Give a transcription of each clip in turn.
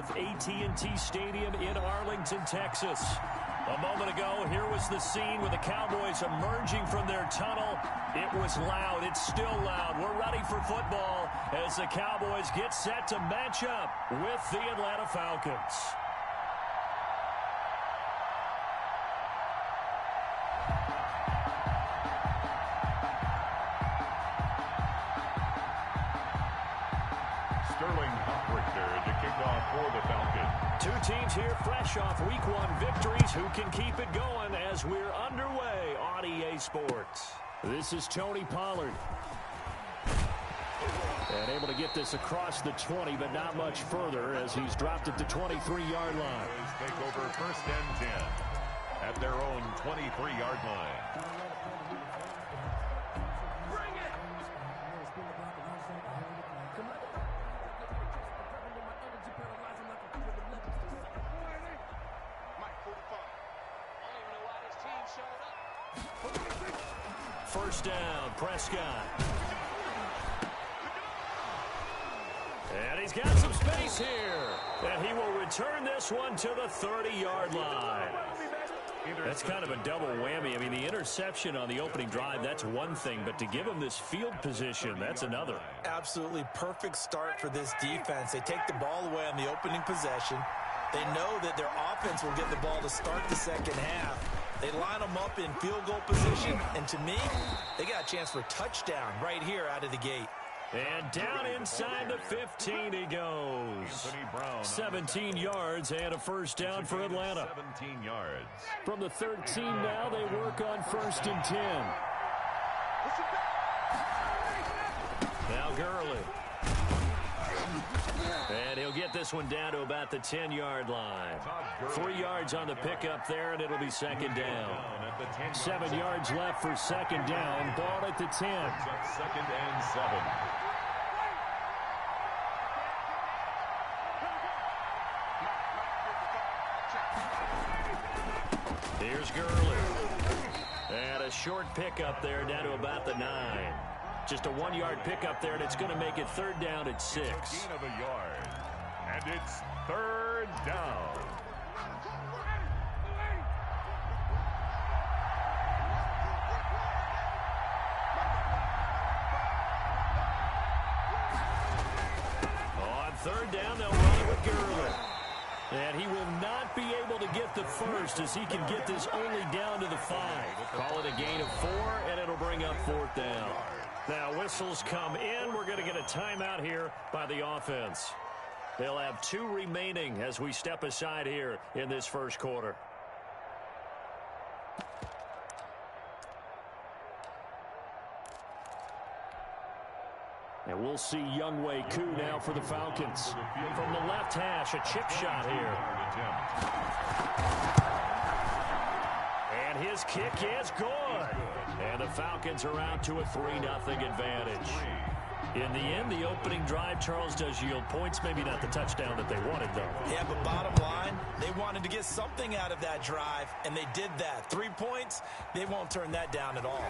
with AT&T Stadium in Arlington, Texas. A moment ago, here was the scene with the Cowboys emerging from their tunnel. It was loud. It's still loud. We're ready for football as the Cowboys get set to match up with the Atlanta Falcons. For the Falcons. Two teams here fresh off Week 1 victories. Who can keep it going as we're underway on EA Sports? This is Tony Pollard. And able to get this across the 20, but not much further as he's dropped it to 23-yard line. Take over 1st and 10 at their own 23-yard line. First down, Prescott. And he's got some space here. And he will return this one to the 30-yard line. That's kind of a double whammy. I mean, the interception on the opening drive, that's one thing. But to give him this field position, that's another. Absolutely perfect start for this defense. They take the ball away on the opening possession. They know that their offense will get the ball to start the second half. They line them up in field goal position, and to me, they got a chance for a touchdown right here out of the gate. And down inside the 15 he goes. 17 yards and a first down for Atlanta. 17 yards. From the 13 now, they work on 1st and 10. Now Gurley. And he'll get this one down to about the 10-yard line. 3 yards on the pickup there, and it'll be second down. 7 yards left for second down. Ball at the 10. 2nd and 7. Here's Gurley. And a short pickup there down to about the 9. Just a 1-yard pickup there, and it's going to make it 3rd down at 6. Gain of a yard. And it's 3rd down. On 3rd down, they'll run it with Gurley. And he will not be able to get the first as he can get this only down to the 5. Call it a gain of 4, and it'll bring up 4th down. Now whistles come in. We're going to get a timeout here by the offense. They'll have 2 remaining as we step aside here in this first quarter. And we'll see Younghoe Koo now for the Falcons. From the left hash, a chip shot here. And his kick is good. And the Falcons are out to a 3-0 advantage. In the end, the opening drive, Charles, does yield points. Maybe not the touchdown that they wanted, though. Yeah, but bottom line, they wanted to get something out of that drive, and they did that. 3 points, they won't turn that down at all.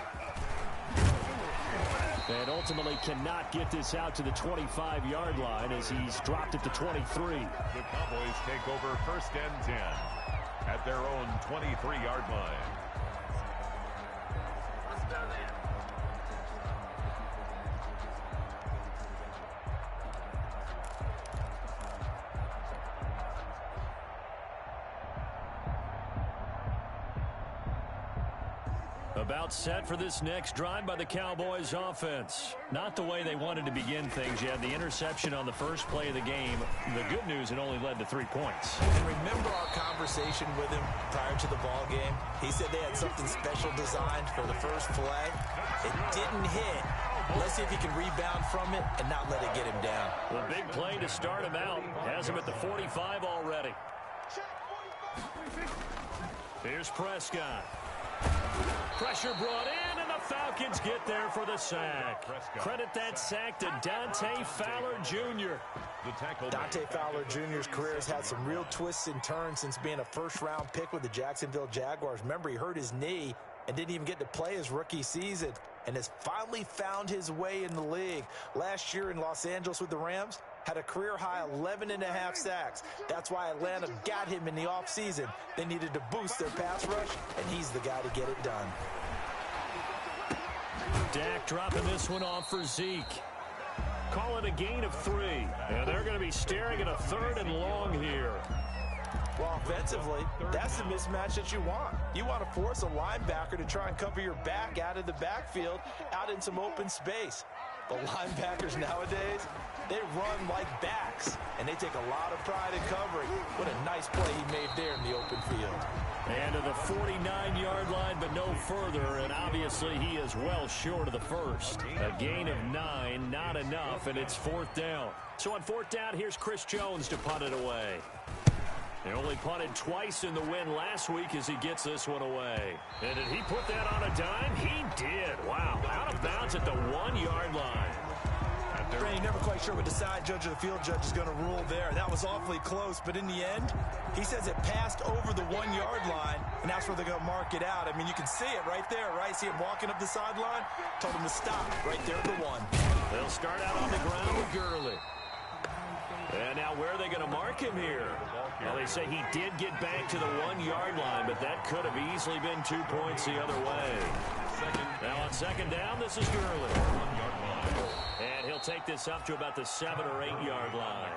And ultimately cannot get this out to the 25-yard line as he's dropped it to 23. The Cowboys take over 1st and 10 at their own 23-yard line. About set for this next drive by the Cowboys offense. Not the way they wanted to begin things. You had the interception on the first play of the game. The good news, it only led to 3 points. And remember our conversation with him prior to the ball game? He said they had something special designed for the first play. It didn't hit. Let's see if he can rebound from it and not let it get him down. The big play to start him out. Has him at the 45 already. Here's Prescott. Pressure brought in, and the Falcons get there for the sack. Credit that sack to Dante Fowler Jr. Dante Fowler Jr.'s career has had some real twists and turns since being a first-round pick with the Jacksonville Jaguars. Remember, he hurt his knee and didn't even get to play his rookie season and has finally found his way in the league. Last year in Los Angeles with the Rams, had a career-high 11.5 sacks. That's why Atlanta got him in the offseason. They needed to boost their pass rush, and he's the guy to get it done. Dak dropping this one off for Zeke. Call it a gain of 3. And they're going to be staring at a 3rd and long here. Well, offensively, that's the mismatch that you want. You want to force a linebacker to try and cover your back out of the backfield, out in some open space. But linebackers nowadays, they run like backs, and they take a lot of pride in covering. What a nice play he made there in the open field. And to the 49-yard line, but no further, and obviously he is well short of the first. A gain of 9, not enough, and it's 4th down. So on 4th down, here's Chris Jones to punt it away. They only punted twice in the win last week as he gets this one away. And did he put that on a dime? He did. Wow. Out of bounds at the 1-yard line. You're never quite sure what the side judge or the field judge is going to rule there. That was awfully close, but in the end, he says it passed over the 1-yard line, and that's where they're going to mark it out. I mean, you can see it right there, right? See him walking up the sideline? Told him to stop right there at the 1. They'll start out on the ground with Gurley. And now where are they going to mark him here? Well, they say he did get back to the 1-yard line, but that could have easily been 2 points the other way. Now on 2nd down, this is Gurley. And he'll take this up to about the 7 or 8-yard line.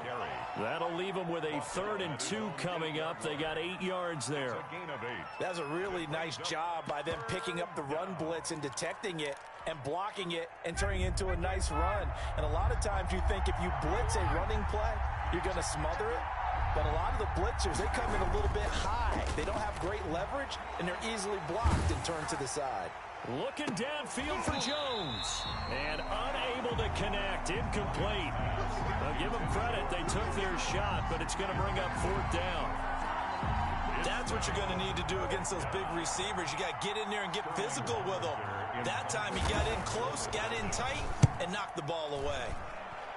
That'll leave them with a 3rd and 2 coming up. They got 8 yards there. That's a really nice job by them picking up the run blitz and detecting it and blocking it and turning it into a nice run. And a lot of times you think if you blitz a running play, you're going to smother it. But a lot of the blitzers, they come in a little bit high. They don't have great leverage, and they're easily blocked and turned to the side. Looking downfield for Jones. And unable to connect. Incomplete. Now give them credit. They took their shot, but it's going to bring up 4th down. That's what you're going to need to do against those big receivers. You got to get in there and get physical with them. That time he got in close, got in tight, and knocked the ball away.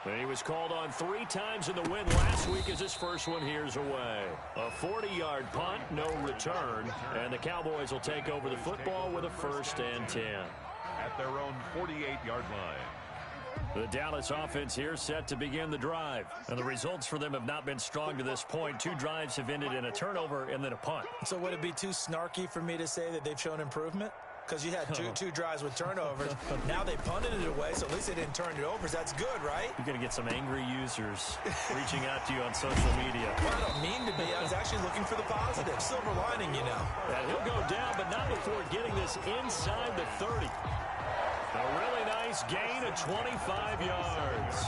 And he was called on 3 times in the win last week as his first one here's away. A 40-yard punt, no return, and the Cowboys will take over the football with a 1st and 10. At their own 48-yard line. The Dallas offense here set to begin the drive. And the results for them have not been strong to this point. 2 drives have ended in a turnover and then a punt. So would it be too snarky for me to say that they've shown improvement? Because you had two drives with turnovers. Now they punted it away, so at least they didn't turn it over. So that's good, right? You're going to get some angry users reaching out to you on social media. Well, I don't mean to be. I was actually looking for the positive. Silver lining, you know. And he'll go down, but not before getting this inside the 30. A really nice gain of 25 yards.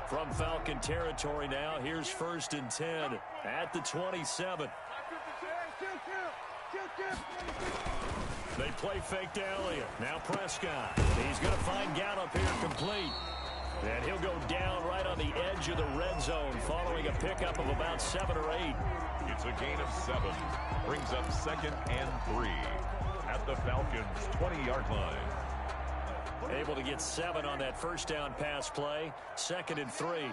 From Falcon territory now, here's 1st and 10 at the 27. They play fake to Elliott. Now Prescott. He's going to find Gallup here complete. And he'll go down right on the edge of the red zone following a pickup of about 7 or 8. It's a gain of 7. Brings up 2nd and 3 at the Falcons' 20-yard line. Able to get 7 on that 1st down pass play. 2nd and 3.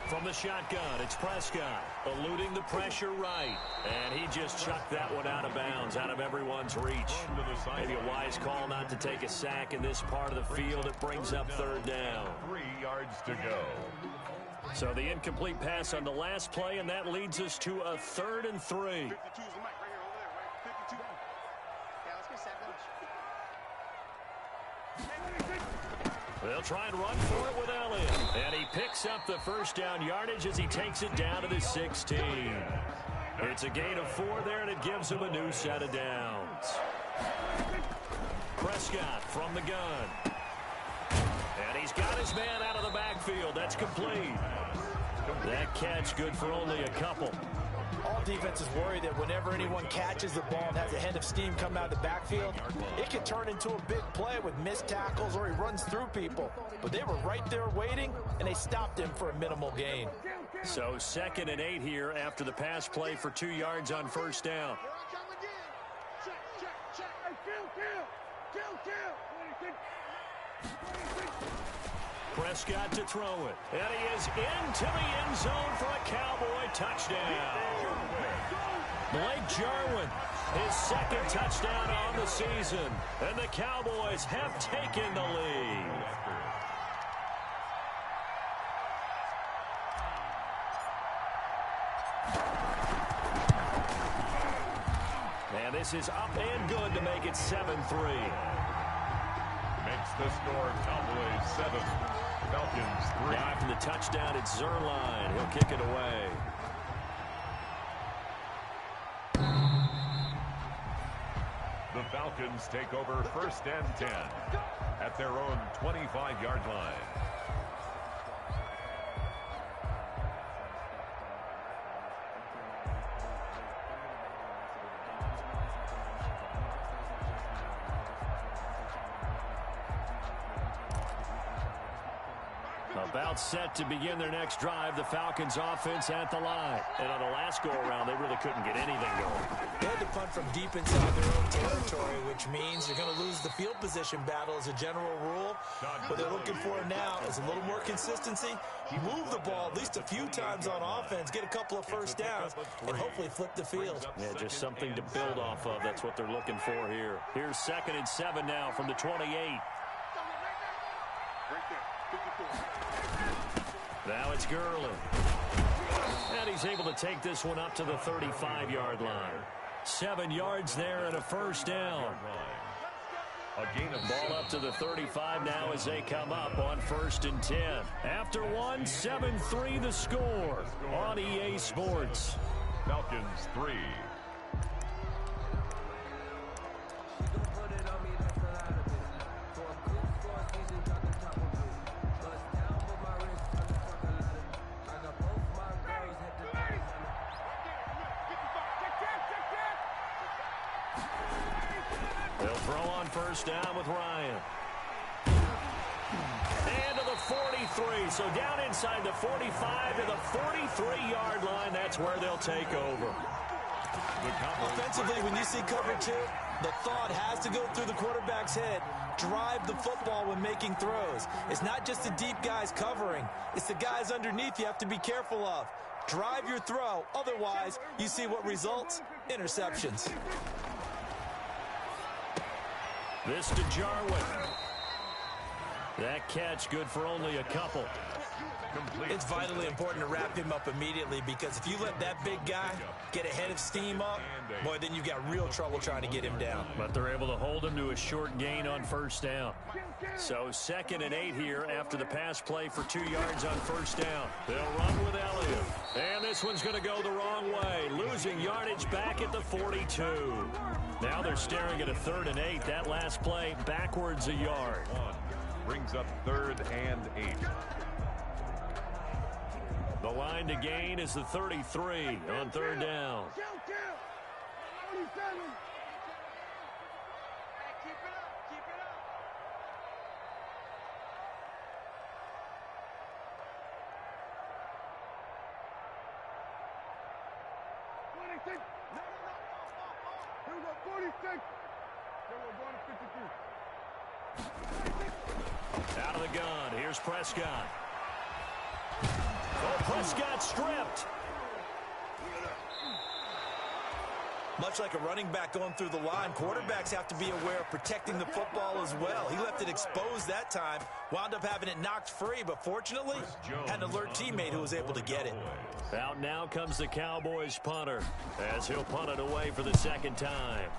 From the shotgun, it's Prescott eluding the pressure right. And he just chucked that one out of bounds, out of everyone's reach. Maybe a wise call not to take a sack in this part of the field. It brings up 3rd down. 3 yards to go. So the incomplete pass on the last play, and that leads us to a 3rd and 3. They'll try and run for it with Elliott. And he picks up the 1st down yardage as he takes it down to the 16. It's a gain of 4 there, and it gives him a new set of downs. Prescott from the gun. And he's got his man out of the backfield. That's complete. That catch good for only a couple. All defenses worry that whenever anyone catches the ball and has a head of steam come out of the backfield, it can turn into a big play with missed tackles or he runs through people. But they were right there waiting, and they stopped him for a minimal gain. So 2nd and 8 here after the pass play for 2 yards on 1st down. Prescott to throw it. And he is into the end zone for a Cowboy touchdown. Blake Jarwin, his second touchdown on the season. And the Cowboys have taken the lead. And this is up and good to make it 7-3. Makes the score Cowboys 7, Falcons 3. Now after the touchdown, it's Zerline. He'll kick it away. The Falcons take over 1st and 10 at their own 25-yard line. About set to begin their next drive, the Falcons offense at the line. And on the last go-around, they really couldn't get anything going. They had to punt from deep inside their own territory, which means you're going to lose the field position battle as a general rule. What they're looking for now is a little more consistency, move the ball at least a few times on offense, get a couple of first downs, and hopefully flip the field. Yeah, just something to build off of. That's what they're looking for here. Here's 2nd and 7 now from the 28. Now it's Gurley. And he's able to take this one up to the 35-yard line. 7 yards there and a first down. A gain of ball up to the 35 now as they come up on 1st and 10. After one, 7-3 the score on EA Sports. Falcons 3. First down with Ryan. And to the 43. So down inside the 45 to the 43-yard line. That's where they'll take over. Offensively, when you see cover 2, the thought has to go through the quarterback's head. Drive the football when making throws. It's not just the deep guys covering. It's the guys underneath you have to be careful of. Drive your throw. Otherwise, you see what results? Interceptions. This to Jarwin. That catch good for only a couple. It's vitally important to wrap him up immediately because if you let that big guy get a head of steam up, boy, then you've got real trouble trying to get him down. But they're able to hold him to a short gain on first down. So 2nd and 8 here after the pass play for 2 yards on first down. They'll run with Elliott. And this one's going to go the wrong way. Losing yardage back at the 42. Now they're staring at a 3rd and 8. That last play backwards a yard. Brings up 3rd and 8. The line to gain is the 33 on 3rd down. Out of the gun. Here's Prescott. Oh, Prescott stripped. Much like a running back going through the line, quarterbacks have to be aware of protecting the football as well. He left it exposed that time, wound up having it knocked free, but fortunately, had an alert teammate who was able to get it. Out now comes the Cowboys punter as he'll punt it away for the 2nd time.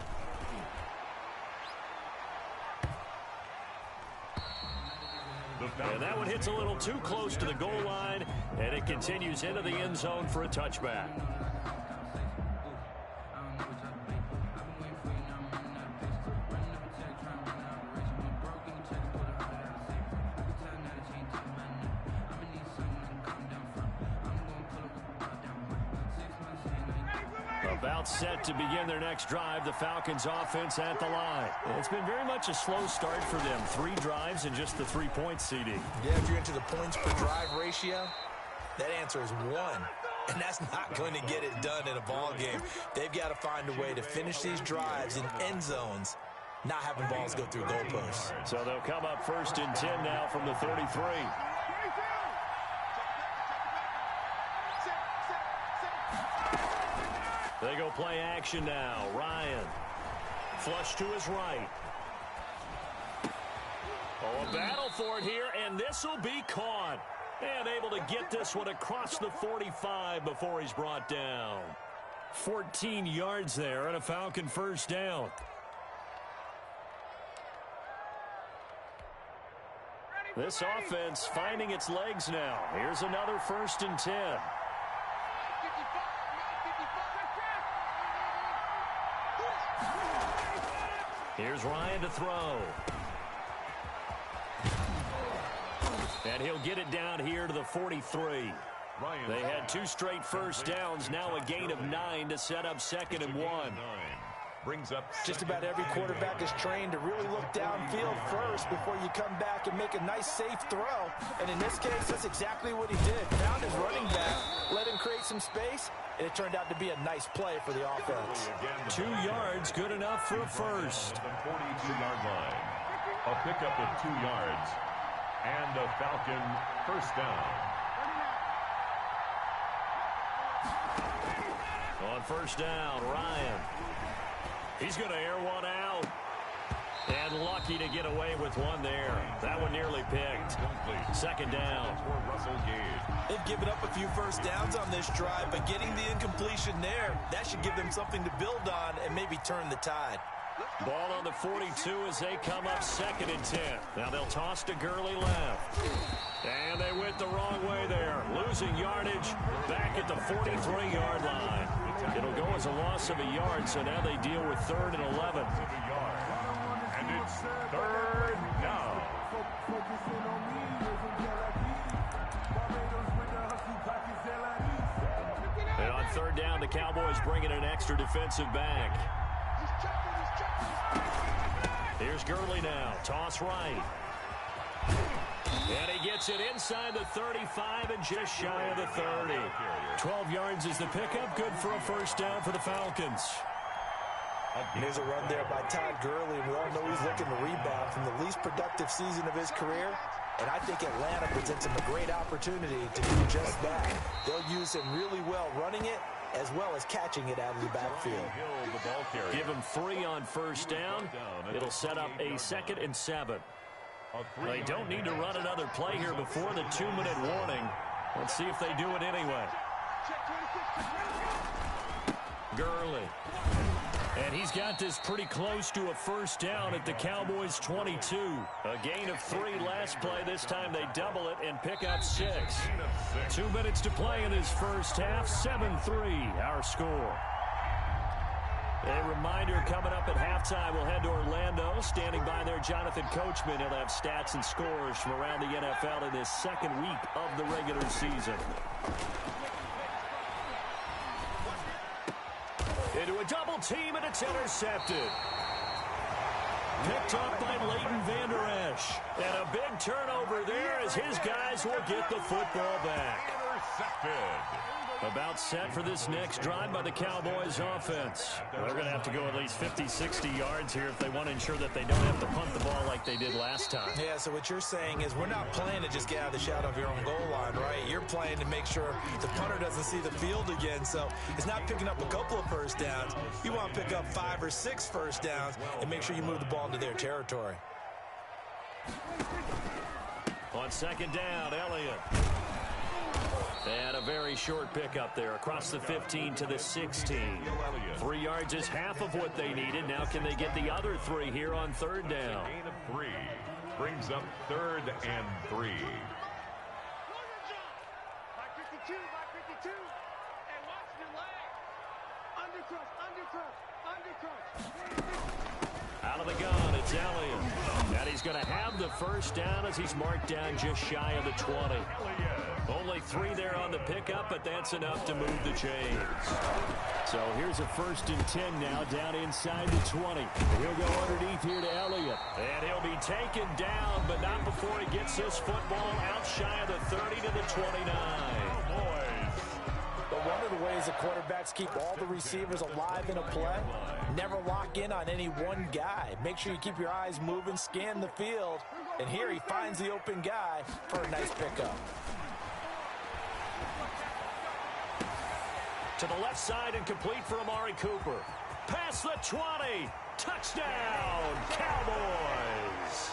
And that one hits a little too close to the goal line, and it continues into the end zone for a touchback. About set to begin their next drive, the Falcons offense at the line. It's been very much a slow start for them. 3 drives and just the 3 points, CD. Yeah, if you're into the points per drive ratio, that answer is 1. And that's not going to get it done in a ball game. They've got to find a way to finish these drives in end zones, not having balls go through goalposts. So they'll come up 1st and 10 now from the 33. They go play action now. Ryan. Flush to his right. Oh, a battle for it here, and this will be caught. And able to get this one across the 45 before he's brought down. 14 yards there and a Falcon first down. This offense finding its legs now. Here's another 1st and 10. Here's Ryan to throw. And he'll get it down here to the 43. They had 2 straight first downs, now a gain of 9 to set up 2nd and 1. Brings up just about every quarterback is trained to really look downfield first before you come back and make a nice, safe throw. And in this case, that's exactly what he did. Found his running back, let him create some space, and it turned out to be a nice play for the offense. 2 yards, good enough for a first. The 42-yard line. A pickup of 2 yards. And a Falcon first down. On first down, Ryan. He's going to air one out. And lucky to get away with one there. That one nearly picked. 2nd down. They've given up a few first downs on this drive, but getting the incompletion there, that should give them something to build on and maybe turn the tide. Ball on the 42 as they come up 2nd and 10. Now they'll toss to Gurley left. And they went the wrong way there. Losing yardage back at the 43-yard line. It'll go as a loss of a yard, so now they deal with 3rd and 11. And it's 3rd down. And on 3rd down, the Cowboys bring in an extra defensive back. Here's Gurley now. Toss right. And he gets it inside the 35 and just shy of the 30. 12 yards is the pickup. Good for a first down for the Falcons. And there's a run there by Todd Gurley. We all know he's looking to rebound from the least productive season of his career. And I think Atlanta presents him a great opportunity to do just that. They'll use him really well running it as well as catching it out of the backfield. Give him 3 on first down. It'll set up a 2nd and 7. They don't need to run another play here before the 2-minute warning. Let's see if they do it anyway. Gurley. And he's got this pretty close to a first down at the Cowboys' 22. A gain of 3 last play. This time they double it and pick up 6. 2 minutes to play in this first half. 7-3 our score. A reminder, coming up at halftime, we'll head to Orlando. Standing by there, Jonathan Coachman. He'll have stats and scores from around the NFL in this 2nd week of the regular season. Into a double team, and it's intercepted. Picked up by Leighton Vander Esch. And a big turnover there as his guys will get the football back. Intercepted. About set for this next drive by the Cowboys offense. They're going to have to go at least 50, 60 yards here if they want to ensure that they don't have to punt the ball like they did last time. Yeah, so what you're saying is we're not playing to just get out of the shadow of your own goal line, right? You're playing to make sure the punter doesn't see the field again. So it's not picking up a couple of first downs. You want to pick up 5 or 6 first downs and make sure you move the ball into their territory. On 2nd down, Elliott. And a very short pickup there across the 15 to the 16. 3 yards is half of what they needed. Now can they get the other 3 here on 3rd down? Gain of 3 brings up 3rd and 3. Out of the gun, it's Elliott. And he's going to have the first down as he's marked down just shy of the 20. Only 3 there on the pickup, but that's enough to move the chains. So here's a 1st and 10 now down inside the 20. He'll go underneath here to Elliott. And he'll be taken down, but not before he gets this football out shy of the 30 to the 29. But one of the ways the quarterbacks keep all the receivers alive in a play, never lock in on any one guy. Make sure you keep your eyes moving, scan the field. And here he finds the open guy for a nice pickup. To the left side and complete for Amari Cooper. Past the 20. Touchdown, Cowboys.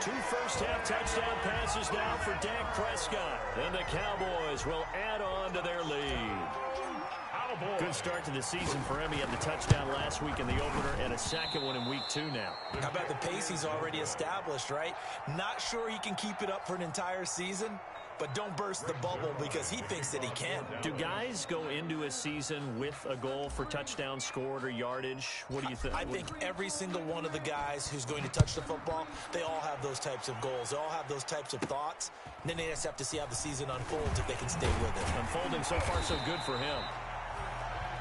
2 first-half touchdown passes now for Dak Prescott. And the Cowboys will add on to their lead. Good start to the season for him. He had the touchdown last week in the opener and a second one in week 2 now. How about the pace he's already established, right? Not sure he can keep it up for an entire season, but don't burst the bubble because he thinks that he can. Do guys go into a season with a goal for touchdown scored or yardage? What do you think? I think every single one of the guys who's going to touch the football, they all have those types of goals. They all have those types of thoughts. And then they just have to see how the season unfolds if they can stay with it. Unfolding so far so good for him.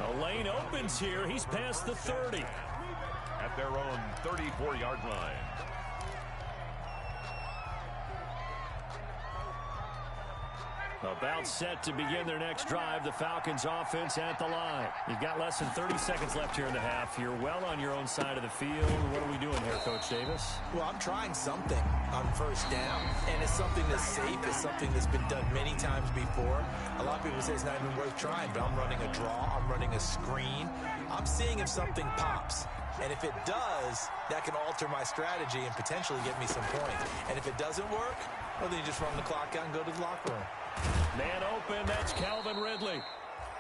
A lane opens here. He's past the 30. At their own 34-yard line. About set to begin their next drive. The Falcons offense at the line. You've got less than 30 seconds left here in the half. You're well on your own side of the field. What are we doing here, Coach Davis? Well, I'm trying something on first down, and it's something that's safe. It's something that's been done many times before. A lot of people say it's not even worth trying, but I'm running a draw. I'm running a screen. I'm seeing if something pops. And if it does, that can alter my strategy and potentially get me some points. And if it doesn't work, well, then you just run the clock out and go to the locker room. Man open, that's Calvin Ridley.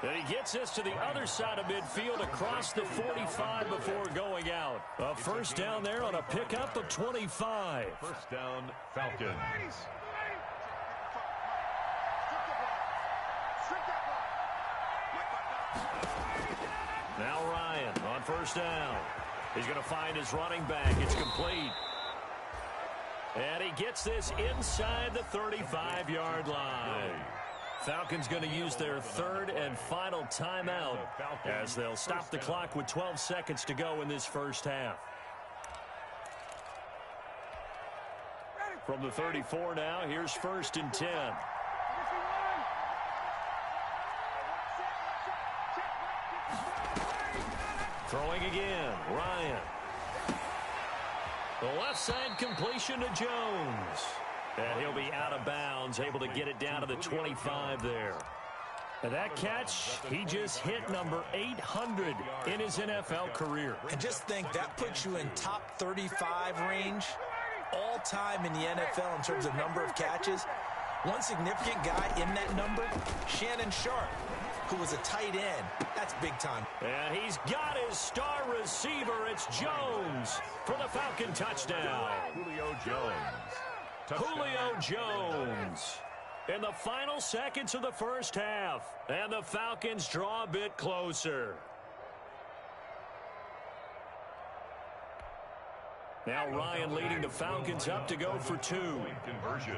And he gets us to the other side of midfield across the 45 before going out. A first down there on a pickup of 25. First down, Falcons. Now Ryan on first down. He's going to find his running back. It's complete. And he gets this inside the 35-yard line. Falcons going to use their third and final timeout as they'll stop the clock with 12 seconds to go in this first half. From the 34 now, here's first and 10. Throwing again, Ryan. The left side completion to Jones. And he'll be out of bounds, able to get it down to the 25 there. And that catch, he just hit number 800 in his NFL career. And just think, that puts you in top 35 range all time in the NFL in terms of number of catches. One significant guy in that number, Shannon Sharp, who was a tight end. That's big time. And he's got his star receiver. It's Jones for the Falcon touchdown. Julio Jones. Touchdown. Julio Jones in the final seconds of the first half. And the Falcons draw a bit closer. Now Ryan leading the Falcons up to go for 2. Conversion.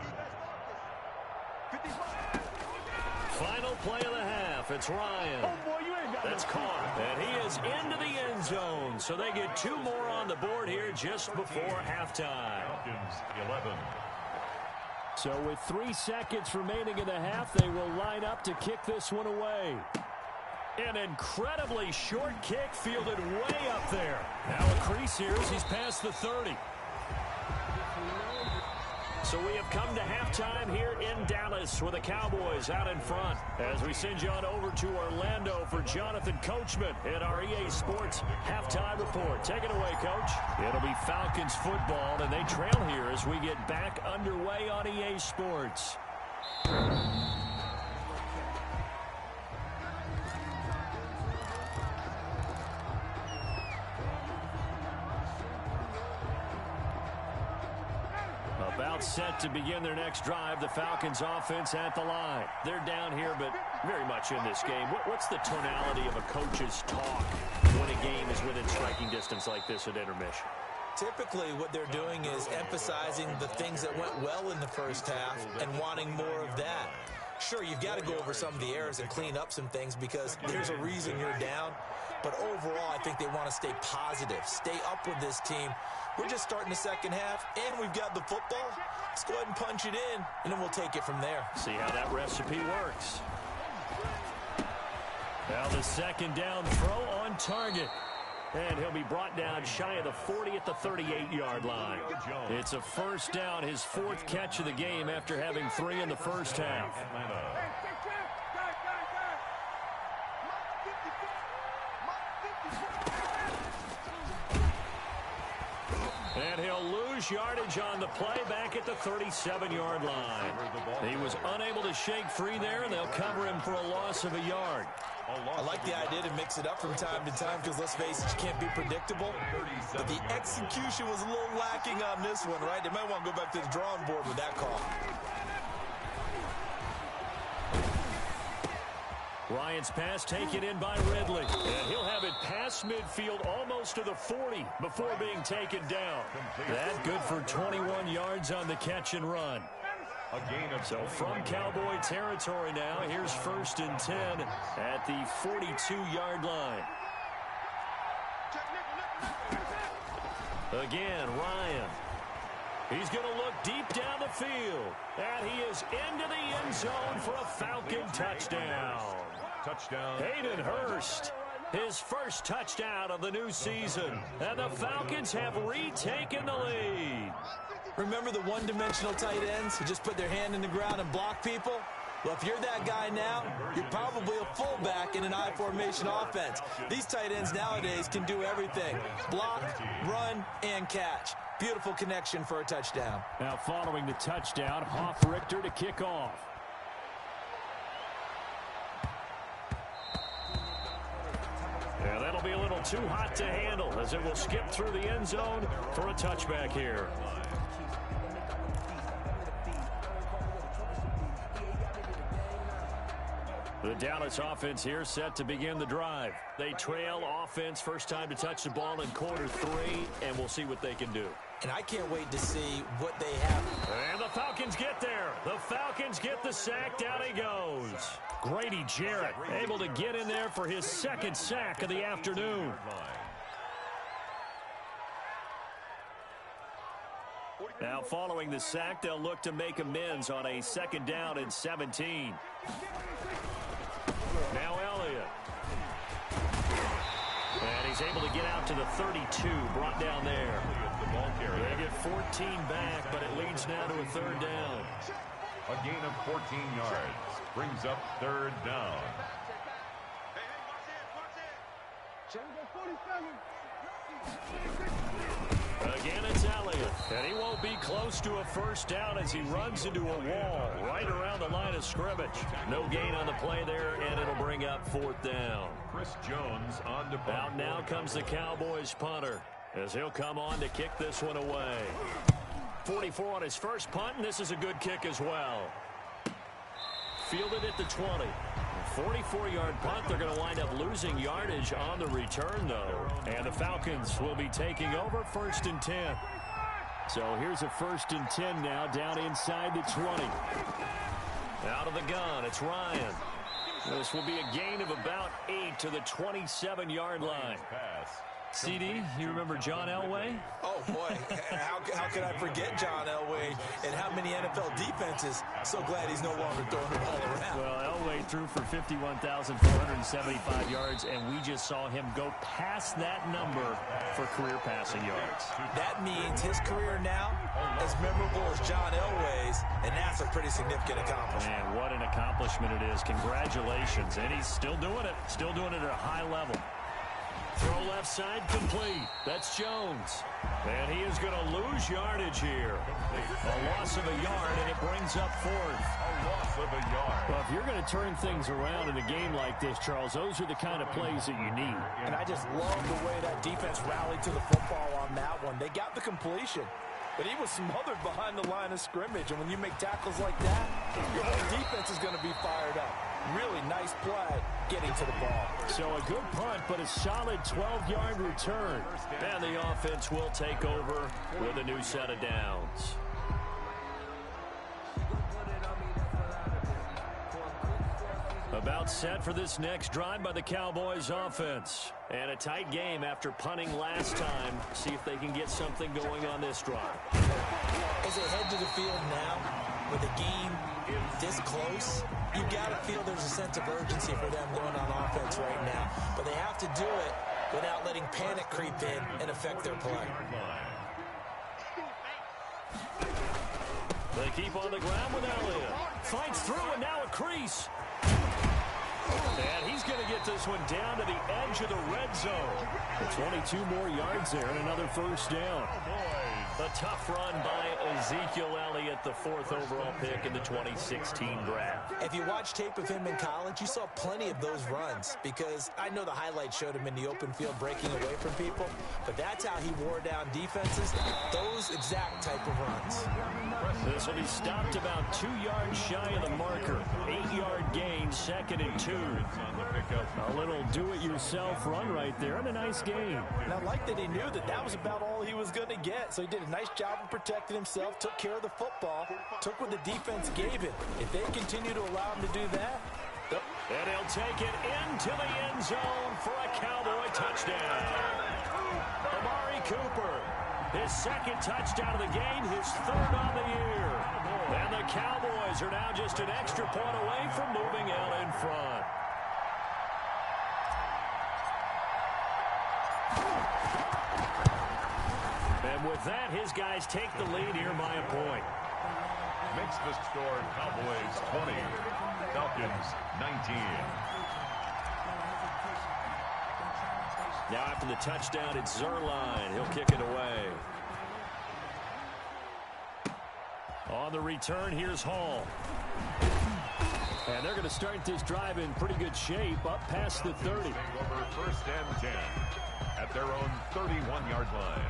Final play of the half. It's Ryan. That's caught. And he is into the end zone. So they get 2 more on the board here just before halftime. Falcons 11. So with 3 seconds remaining in the half, they will line up to kick this one away. An incredibly short kick fielded way up there. Now a crease here as he's past the 30. So we have come to halftime here in Dallas with the Cowboys out in front. As we send you on over to Orlando for Jonathan Coachman in our EA Sports halftime report. Take it away, Coach. It'll be Falcons football, and they trail here as we get back underway on EA Sports. About set to begin their next drive, the Falcons offense at the line. They're down here, but very much in this game. What's the tonality of a coach's talk when a game is within striking distance like this at intermission? Typically, what they're doing is emphasizing the things that went well in the first half and wanting more of that. Sure, you've got to go over some of the errors and clean up some things because there's a reason you're down. But overall, I think they want to stay positive, stay up with this team. We're just starting the second half, and we've got the football. Let's go ahead and punch it in, and then we'll take it from there. See how that recipe works. Now the second down throw on target. And he'll be brought down shy of the 40 at the 38-yard line. It's a first down, his 4th catch of the game after having 3 in the first half. And he'll lose yardage on the play back at the 37-yard line. He was unable to shake free there, and they'll cover him for a loss of a yard. I like the idea to mix it up from time to time because, let's face it, you can't be predictable. But the execution was a little lacking on this one, right? They might want to go back to the drawing board with that call. Ryan's pass taken in by Ridley. And he'll have it past midfield almost to the 40 before being taken down. That good for 21 yards on the catch and run. So from Cowboy territory now, here's 1st and 10 at the 42-yard line. Again, Ryan. He's going to look deep down the field. And he is into the end zone for a Falcon touchdown. Hayden Hurst, his first touchdown of the new season. And the Falcons have retaken the lead. Remember the one-dimensional tight ends who just put their hand in the ground and block people? Well, if you're that guy now, you're probably a fullback in an I-formation offense. These tight ends nowadays can do everything. Block, run, and catch. Beautiful connection for a touchdown. Now following the touchdown, Hoff Richter to kick off. Yeah, that'll be a little too hot to handle as it will skip through the end zone for a touchback here. The Dallas offense here set to begin the drive. They trail offense, first time to touch the ball in quarter 3, and we'll see what they can do. And I can't wait to see what they have. And the Falcons get there. The Falcons get the sack. Down he goes. Grady Jarrett able to get in there for his 2nd sack of the afternoon. Now following the sack, they'll look to make amends on a 2nd down and 17. Now Elliott. And he's able to get out to the 32, brought down there. They get 14 back, but it leads now to a 3rd down. A gain of 14 yards brings up 3rd down. Again, it's Elliott, and he won't be close to a 1st down as he runs into a wall right around the line of scrimmage. No gain on the play there, and it'll bring up 4th down. Chris Jones on to punt. Out now comes the Cowboys punter as he'll come on to kick this one away. 44 on his first punt, and this is a good kick as well. Fielded at the 20. 44-yard punt. They're going to wind up losing yardage on the return, though. And the Falcons will be taking over 1st and 10. So here's a 1st and 10 now down inside the 20. Out of the gun, it's Ryan. This will be a gain of about 8 to the 27-yard line. CD, you remember John Elway? Oh, boy. How could I forget John Elway and how many NFL defenses? So glad he's no longer throwing the ball around. Well, Elway threw for 51,475 yards, and we just saw him go past that number for career passing yards. That means his career now as memorable as John Elway's, and that's a pretty significant accomplishment. Man, what an accomplishment it is. Congratulations. And he's still doing it at a high level. Throw left side complete. That's Jones. And he is going to lose yardage here. A loss of a yard, and it brings up 4th. A loss of a yard. Well, if you're going to turn things around in a game like this, Charles, those are the kind of plays that you need. And I just love the way that defense rallied to the football on that one. They got the completion, but he was smothered behind the line of scrimmage. And when you make tackles like that, your whole defense is going to be fired up. Really nice play getting to the ball. So a good punt, but a solid 12-yard return. And the offense will take over with a new set of downs. About set for this next drive by the Cowboys offense. And a tight game after punting last time. See if they can get something going on this drive. As they head to the field now, with the game this close, you got to feel there's a sense of urgency for them going on offense right now. But they have to do it without letting panic creep in and affect their play. They keep on the ground with Elliott. Fights through, and now a crease. And he's going to get this one down to the edge of the red zone. 22 more yards there and another first down. A tough run by Ezekiel Elliott, the 4th overall pick in the 2016 draft. If you watch tape of him in college, you saw plenty of those runs because I know the highlights showed him in the open field breaking away from people, but that's how he wore down defenses, those exact type of runs. This will be stopped about 2 yards shy of the marker. 8-yard gain, 2nd and 2. A little do-it-yourself run right there and a nice gain. And I like that he knew that that was about all he was going to get, so he did a nice job of protecting himself, took care of the football, took what the defense gave him. If they continue to allow him to do that, and he'll take it into the end zone for a Cowboy touchdown. Amari Cooper, his 2nd touchdown of the game, his 3rd on the year. And the Cowboys are now just an extra point away from moving out in front. And with that, his guys take the lead here by a point. Makes the score Cowboys 20, Falcons 19. Now after the touchdown, it's Zerline. He'll kick it away. On the return, here's Hall. And they're going to start this drive in pretty good shape, up past the 30. Over 1st and 10 at their own 31-yard line.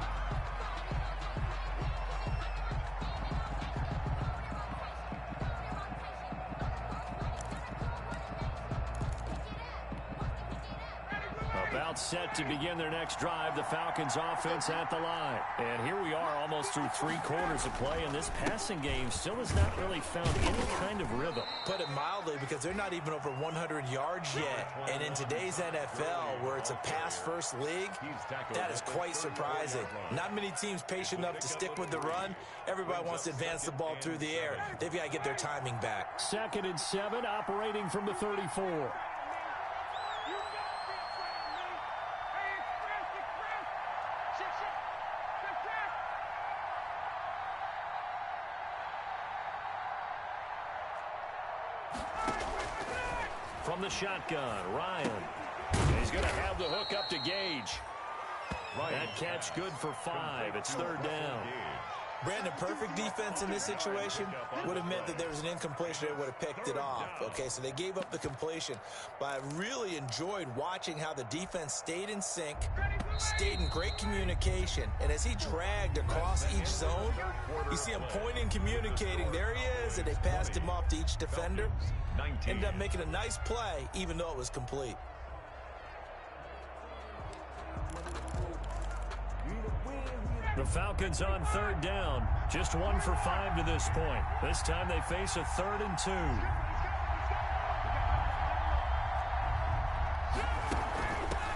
About set to begin their next drive, the Falcons offense at the line. And here we are almost through 3 quarters of play, and this passing game still has not really found any kind of rhythm. Put it mildly, because they're not even over 100 yards yet. And in today's NFL, where it's a pass-first league, that is quite surprising. Not many teams patient enough to stick with the run. Everybody wants to advance the ball through the air. They've got to get their timing back. 2nd and 7, operating from the 34. From the shotgun, Ryan. He's going to have the hook up to Gage. That catch good for 5. It's 3rd down. Brandon, perfect defense in this situation would have meant that there was an incompletion. They would have picked it off. Okay, so they gave up the completion. But I really enjoyed watching how the defense stayed in sync, stayed in great communication. And as he dragged across each zone, you see him pointing, communicating. There he is, and they passed him off to each defender. Ended up making a nice play, even though it was complete. The Falcons on 3rd down. Just 1 for 5 to this point. This time they face a 3rd and 2.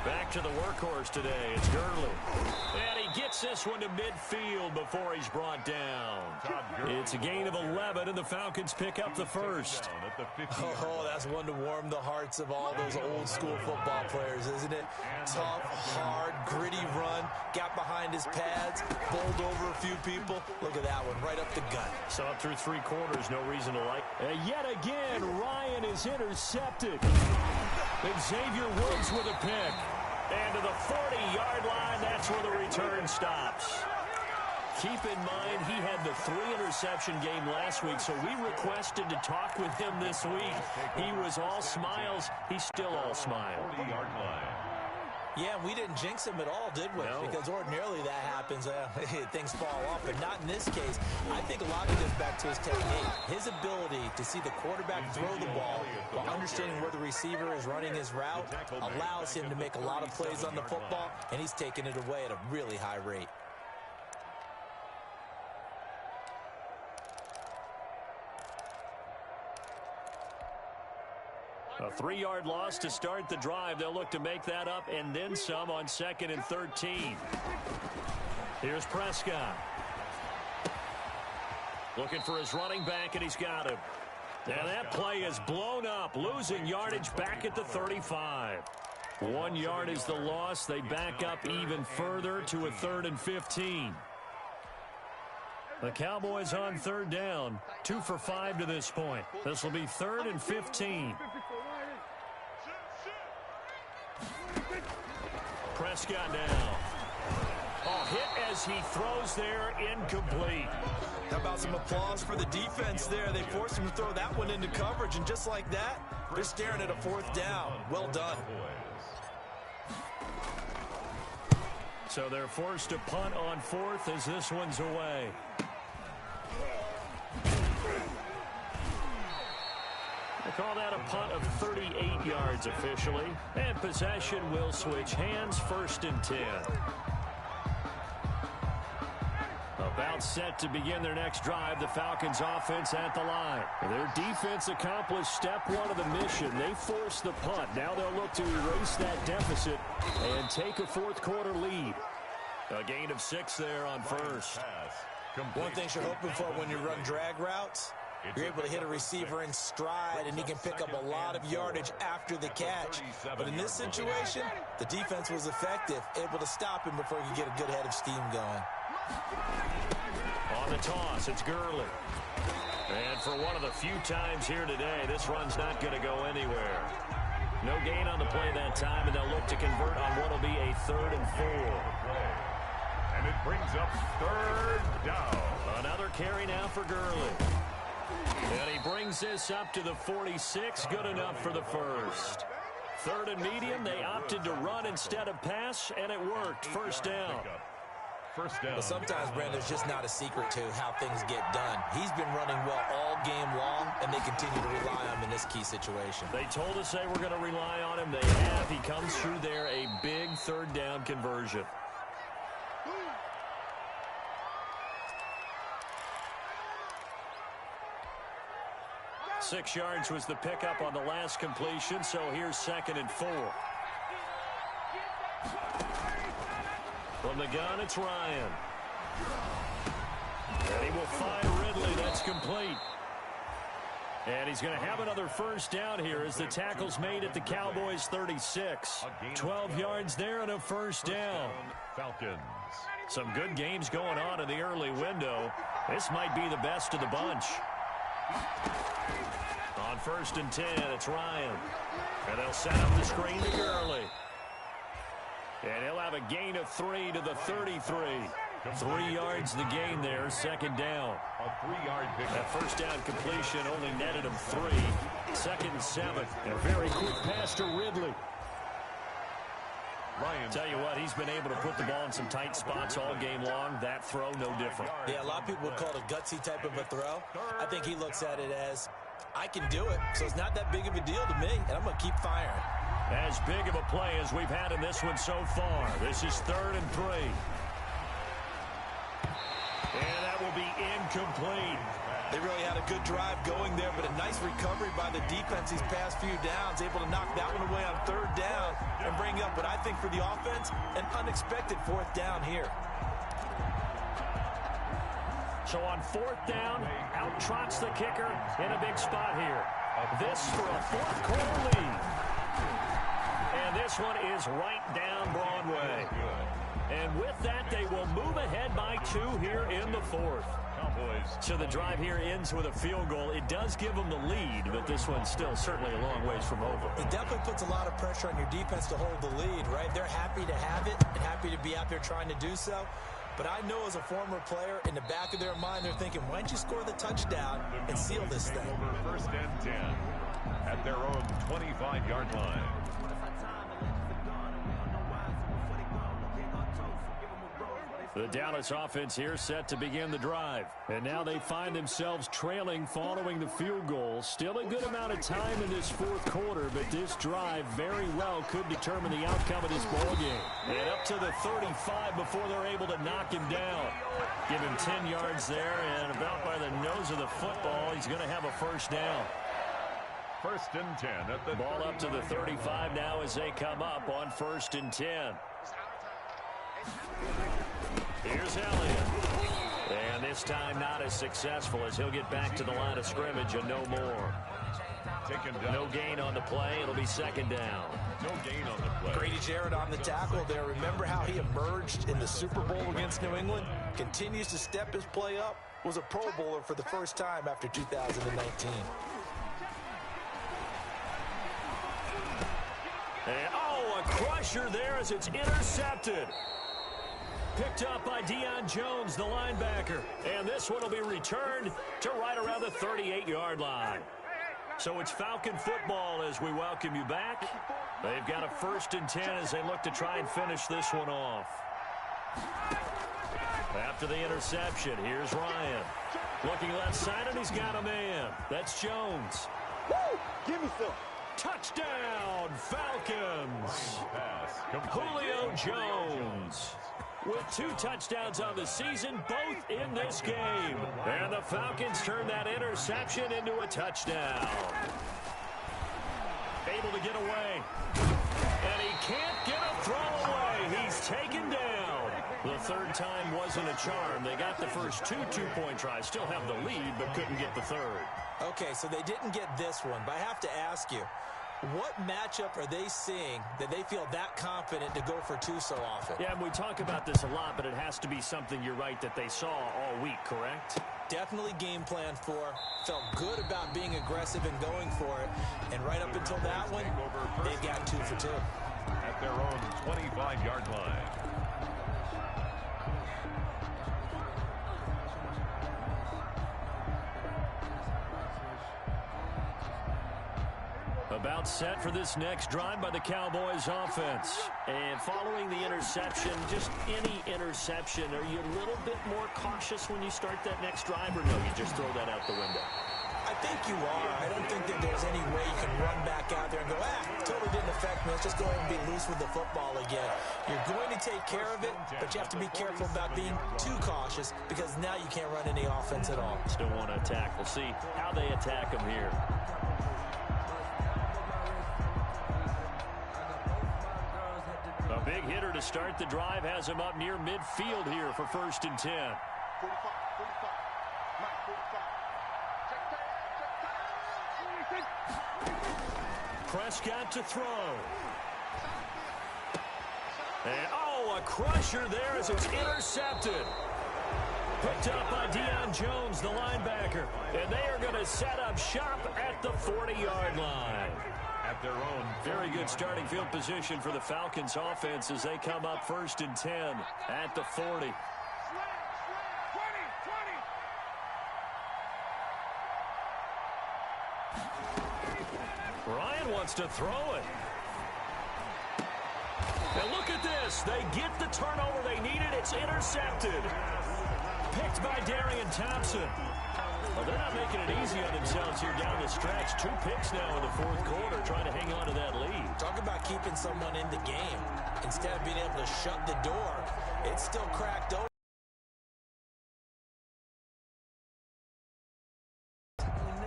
Back to the workhorse today. It's Gurley. And he gets this one to midfield before he's brought down. It's a gain of 11, and the Falcons pick up the 1st. Oh, that's one to warm the hearts of all those old-school football players, isn't it? Tough, hard, gritty run, got behind his pads, bowled over a few people. Look at that one, right up the gut. So up through 3 quarters, no reason to like. Yet again, Ryan is intercepted. And Xavier Woods with a pick. And to the 40-yard line, that's where the return stops. Keep in mind, he had the 3-interception game last week, so we requested to talk with him this week. He was all smiles. He's still all smile. 40-yard line. Yeah, we didn't jinx him at all, did we? No. Because ordinarily that happens. Things fall off, but not in this case. I think a lot of it goes back to his technique. His ability to see the quarterback throw the ball while understanding where the receiver is running his route allows him to make a lot of plays on the football, and he's taking it away at a really high rate. A 3-yard loss to start the drive. They'll look to make that up and then some on 2nd and 13. Here's Prescott. Looking for his running back, and he's got him. And that play is blown up, losing yardage back at the 35. 1 yard is the loss. They back up even further to a 3rd and 15. The Cowboys on 3rd down, 2 for 5 to this point. This will be 3rd and 15. Prescott now. Oh, hit as he throws there, incomplete. How about some applause for the defense there? They forced him to throw that one into coverage, and just like that, they're staring at a fourth down. Well done. So they're forced to punt on fourth as this one's away. They call that a punt of 38 yards officially. And possession will switch hands, 1st and 10. About set to begin their next drive, the Falcons offense at the line. Their defense accomplished step one of the mission. They forced the punt. Now they'll look to erase that deficit and take a fourth quarter lead. A gain of 6 there on first. One thing you're hoping for when you run drag routes, you're able to hit a receiver in stride, and he can pick up a lot of yardage after the catch. But in this situation, the defense was effective, able to stop him before he could get a good head of steam going. On the toss, it's Gurley. And for one of the few times here today, this run's not going to go anywhere. No gain on the play that time, and they'll look to convert on what will be a 3rd and 4. And it brings up 3rd down. Another carry now for Gurley. And he brings this up to the 46, good enough for the first. 3rd and medium, they opted to run instead of pass, and it worked. 1st down. First down. But sometimes, Brandon, there's just not a secret to how things get done. He's been running well all game long, and they continue to rely on him in this key situation. They told us they were going to rely on him. They have. He comes through there, a big 3rd down conversion. Six yards was the pickup on the last completion, so here's 2nd and 4. From the gun, it's Ryan. And he will find Ridley. That's complete. And he's going to have another 1st down here as the tackle's made at the Cowboys' 36. 12 yards there and a 1st down. Falcons. Some good games going on in the early window. This might be the best of the bunch. On 1st and 10, it's Ryan. And they'll set up the screen to Gurley. And he'll have a gain of 3 to the 33. 3 yards the gain there, 2nd down. A 3-yard pickup. That 1st down completion only netted him 3. 2nd and 7. And a very quick pass to Ridley. Ryan. Tell you what, he's been able to put the ball in some tight spots all game long. That throw, no different. Yeah, a lot of people would call it a gutsy type of a throw. I think he looks at it as, I can do it, so it's not that big of a deal to me, and I'm going to keep firing. As big of a play as we've had in this one so far. This is 3rd and 3. And that will be incomplete. They really had a good drive going there, but a nice recovery by the defense these past few downs, able to knock that one away on 3rd down and bring up what I think for the offense, an unexpected 4th down here. So on 4th down, out trots the kicker in a big spot here. This for a 4th quarter lead. And this one is right down Broadway. And with that, they will move ahead by 2 here in the 4th. So the drive here ends with a field goal. It does give them the lead, but this one's still certainly a long ways from over. It definitely puts a lot of pressure on your defense to hold the lead, right? They're happy to have it and happy to be out there trying to do so. But I know as a former player, in the back of their mind, they're thinking, why don't you score the touchdown and seal this thing? Over 1st and 10 at their own 25-yard line. The Dallas offense here set to begin the drive. And now they find themselves trailing following the field goal. Still a good amount of time in this 4th quarter, but this drive very well could determine the outcome of this ballgame. And up to the 35 before they're able to knock him down. Give him 10 yards there, and about by the nose of the football, he's going to have a 1st down. 1st and 10 at the ball up to the 35 now as they come up on 1st and 10. Here's Elliott. And this time not as successful as he'll get back to the line of scrimmage and no more. No gain on the play. It'll be 2nd down. No gain on the play. Grady Jarrett on the tackle there. Remember how he emerged in the Super Bowl against New England? Continues to step his play up. Was a Pro Bowler for the first time after 2019. And, oh, a a crusher there as it's intercepted. Picked up by Deion Jones, the linebacker. And this one will be returned to right around the 38-yard line. So it's Falcon football as we welcome you back. They've got a 1st and 10 as they look to try and finish this one off. After the interception, here's Ryan. Looking left side, and he's got a man. That's Jones. Woo! Give me some. Touchdown, Falcons. Julio Jones with 2 touchdowns on the season, both in this game. And the Falcons turn that interception into a touchdown. Able to get away. And he can't get a throw away. He's taken down. The 3rd time wasn't a charm. They got the first 2 two-point tries. Still have the lead, but couldn't get the 3rd. Okay, so they didn't get this one, but I have to ask you, what matchup are they seeing that they feel that confident to go for 2 so often? Yeah, and we talk about this a lot, but it has to be something, you're right, that they saw all week, correct? Definitely game plan for, felt good about being aggressive and going for it, and right up until that one, they've got 2 for 2. At their own 25-yard line. About set for this next drive by the Cowboys offense. And following the interception, just any interception, are you a little bit more cautious when you start that next drive, or no, you just throw that out the window? I think you are. I don't think that there's any way you can run back out there and go, totally didn't affect me. Let's just go ahead and be loose with the football again. You're going to take care of it, but you have to be careful about being too cautious because now you can't run any offense at all. Still want to attack. We'll see how they attack them here. A big hitter to start the drive has him up near midfield here for 1st and 10. 45. Mike, 45. Prescott to throw. And, a crusher there as it's intercepted. Picked up by Deion Jones, the linebacker. And they are going to set up shop at the 40-yard line. At their own. Very good starting field position for the Falcons offense as they come up 1st and 10 at the 40. Ryan wants to throw it. And look at this. They get the turnover they needed. It's intercepted. Picked by Darian Thompson. Well, they're not making it easy on themselves here down the stretch. 2 picks now in the 4th quarter, trying to hang on to that lead. Talk about keeping someone in the game. Instead of being able to shut the door, it's still cracked open.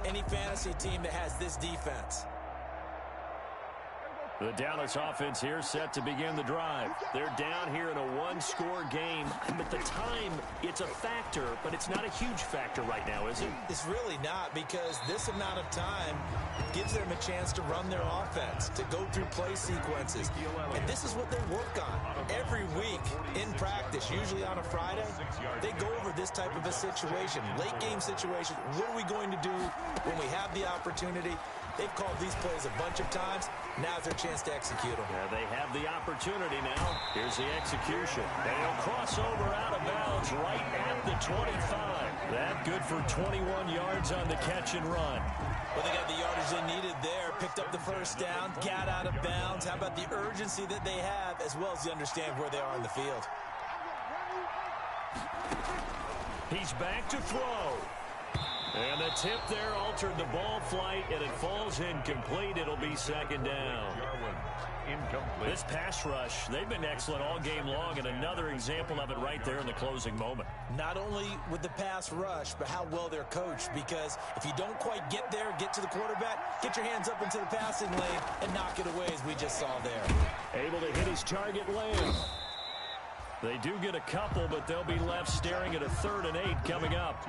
Any fantasy team that has this defense. The Dallas offense here set to begin the drive. They're down here in a 1-score game. At the time, it's a factor, but it's not a huge factor right now, is it? It's really not, because this amount of time gives them a chance to run their offense, to go through play sequences. And this is what they work on every week in practice, usually on a Friday. They go over this type of a situation, late game situation. What are we going to do when we have the opportunity? They've called these plays a bunch of times. Now's their chance to execute them. Yeah, they have the opportunity now. Here's the execution. And he'll cross over out of bounds right at the 25. That good for 21 yards on the catch and run. Well, they got the yardage they needed there. Picked up the 1st down, got out of bounds. How about the urgency that they have, as well as they understand where they are in the field? He's back to throw. And the tip there altered the ball flight, and it falls incomplete. It'll be 2nd down. Incomplete. This pass rush, they've been excellent all game long, and another example of it right there in the closing moment. Not only with the pass rush, but how well they're coached, because if you don't quite get there, get to the quarterback, get your hands up into the passing lane and knock it away, as we just saw there. Able to hit his target Lamb. They do get a couple, but they'll be left staring at a 3rd and 8 coming up.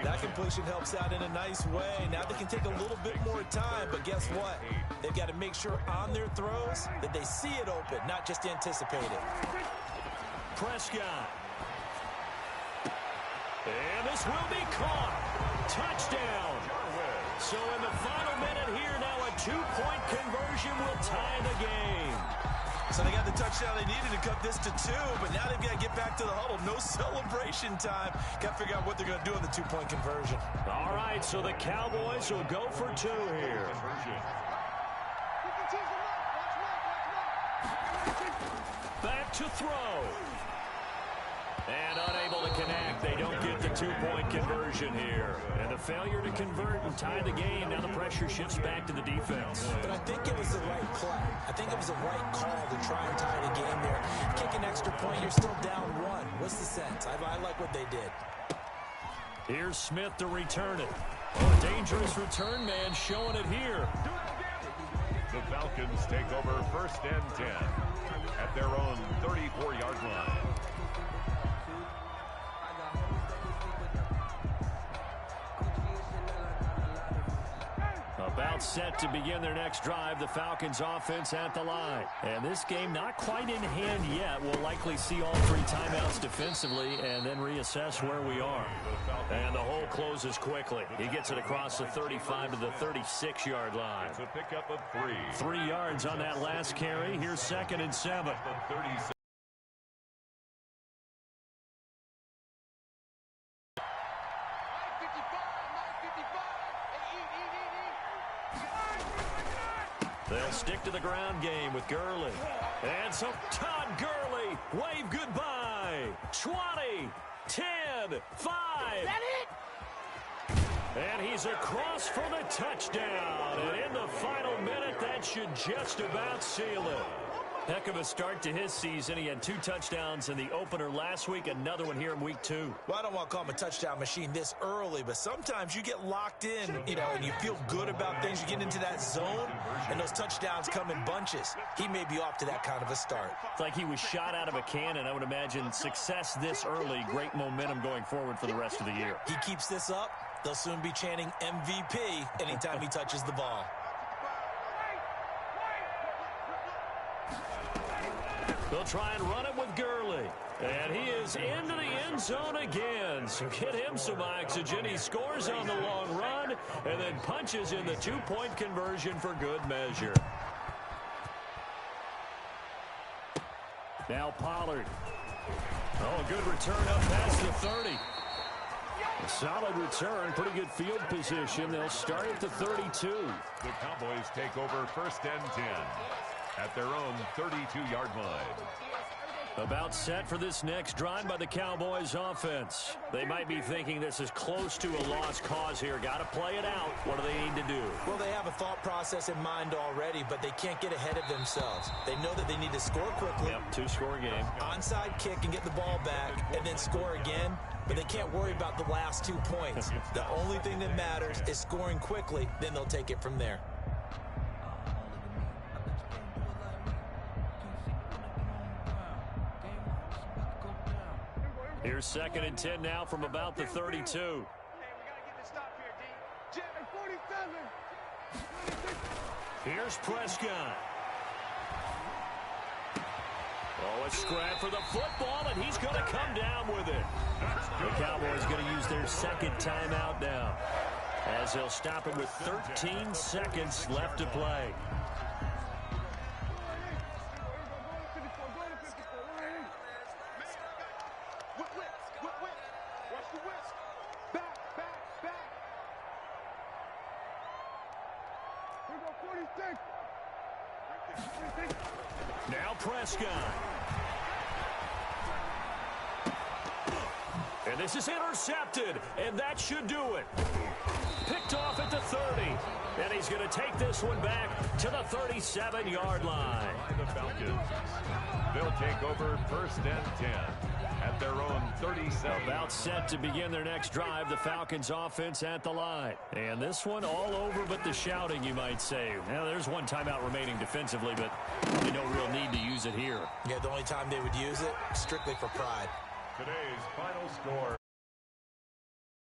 That completion helps out in a nice way. Now they can take a little bit more time, but guess what? They've got to make sure on their throws that they see it open, not just anticipate it. Prescott. And this will be caught. Touchdown. So in the final minute here now, a two-point conversion will tie the game. So they got the touchdown they needed to cut this to 2, but now they've got to get back to the huddle. No celebration time. Got to figure out what they're going to do on the two-point conversion. All right, so the Cowboys will go for 2 here. Back to throw. And unable to connect. They don't get the two-point conversion here. And the failure to convert and tie the game. Now the pressure shifts back to the defense. But I think it was the right play. I think it was the right call to try and tie the game there. Kick an extra point, you're still down 1. What's the sense? I like what they did. Here's Smith to return it. Oh, a dangerous return man showing it here. The Falcons take over 1st and 10 at their own 34-yard line. About set to begin their next drive, the Falcons offense at the line. And this game not quite in hand yet. We'll likely see all 3 timeouts defensively and then reassess where we are. And the hole closes quickly. He gets it across the 35 to the 36-yard line. It's a pickup of 3. 3 yards on that last carry. Here's 2nd and 7. They'll stick to the ground game with Gurley. And so Todd Gurley, wave goodbye. 20, 10, 5. That it? And he's across for the touchdown. And in the final minute, that should just about seal it. Heck of a start to his season. He had 2 touchdowns in the opener last week, another one here in week 2. Well, I don't want to call him a touchdown machine this early, but sometimes you get locked in, and you feel good about things. You get into that zone, and those touchdowns come in bunches. He may be off to that kind of a start. It's like he was shot out of a cannon. I would imagine success this early, great momentum going forward for the rest of the year. He keeps this up, they'll soon be chanting MVP anytime he touches the ball. They'll try and run it with Gurley. And he is into the end zone again. So get him some oxygen. He scores on the long run and then punches in the two-point conversion for good measure. Now Pollard. Oh, a good return up past the 30. A solid return, pretty good field position. They'll start at the 32. The Cowboys take over 1st and 10 at their own 32-yard line. About set for this next drive by the Cowboys offense. They might be thinking this is close to a lost cause here. Got to play it out. What do they need to do? Well, they have a thought process in mind already, but they can't get ahead of themselves. They know that they need to score quickly. Yep, 2-score game. Onside kick and get the ball back and then score again. But they can't worry about the last 2 points. The only thing that matters is scoring quickly. Then they'll take it from there. Here's 2nd and 10 now from about the 32. Here's Prescott. Oh, a scrap for the football, and he's going to come down with it. The Cowboys going to use their 2nd timeout now, as they'll stop it with 13 seconds left to play. Now Prescott. And this is intercepted, and that should do it. Picked off at the 30. And he's going to take this one back to the 37-yard line. The Falcons. They'll take over 1st and 10 at their own 37. About set to begin their next drive, the Falcons offense at the line. And this one all over but the shouting, you might say. Now, there's one timeout remaining defensively, but probably no real need to use it here. Yeah, the only time they would use it, strictly for pride. Today's final score.